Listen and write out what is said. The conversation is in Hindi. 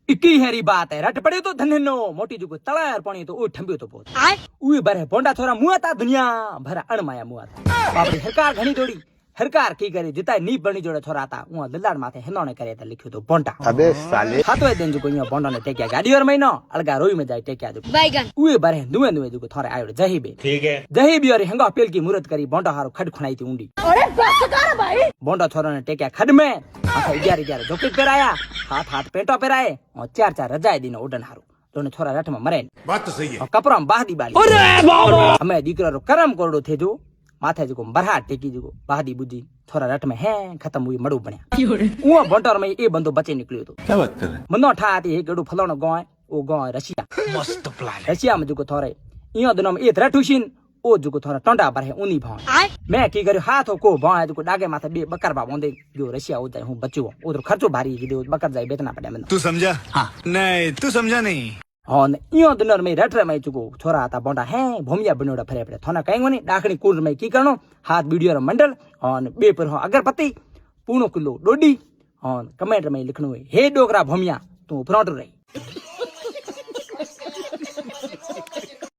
इक्की हेरी बात है रट पड़े तो धन्य नो मोटी जुगो तलार पानी तो ओ ठंबियो तो बहुत उए बरे बोंडा थोड़ा मुआ था दुनिया भरा अणमाया मुआ था बापरे हरकार घणी दौड़ी हरकार की करे जिता नी बनी जोड़े थोड़ा था उआ लल्लाड़ माथे हिनोने करे त लिख्यो तो बोंडा अबे साले हातो दिन जुगो यो बोंडा ने टेक्या गाड़ी और महीनो अलगा रोई में जाए टेक्या जुगो बैगन उए बरे दुए दुए जुगो थोड़े आयो जहीबे ठीक है जहीबी और हंगा पेल की मुरत करी बोंडा हारो खड खुणाई थी ऊंडी अरे बस कर भाई बोंडा थोड़ा ने टेक्या खड में हाथ 11 जोकेट पेराया हाथ हाथ पेंटो पेराए और 4 रजाए दीनो उडन हारो दोने छोरा रठ में मरे बात तो सही है कपड़ा में बाहदी बाली अरे बाबा हमें दीकरा रो करम कोरडो थे जो माथे जो बरहा टेकी जो बाहदी बुजी थोड़ा रट में है खत्म हुई मड़ू बन्या उआ बंटर में ए बंदो बचे निकलियो तो क्या बात कर रहे मनो ठाती है गडू फलाणो गाय ओ गाय रशिया मस्त प्लान रशिया में जो थोड़े इयो दिनो में ए रठुशिन ओ जो थोड़ा टंडा भरे उनी भाव मैं की कर्यो हाथ को भाव जो डागे माथे बे बकर बा बोंदे जो रशिया हो जाए हूं बच्चो उधर खर्चो भारी कीधो बकर जाए बेचना पड़े मन तू समझा हाँ नहीं तू समझा नहीं हाँ इयो दिनर में रट में चुको छोरा आता बोंडा है भूमिया बनोड़ा फरे पड़े थोना कहेंगे नहीं डाकनी कुंड में की करनो हाथ वीडियो मंडल और बे पर हो अगरबत्ती पूनो किलो डोडी और कमेंट में लिखनो है हे डोकरा भूमिया तू फ्रंट रही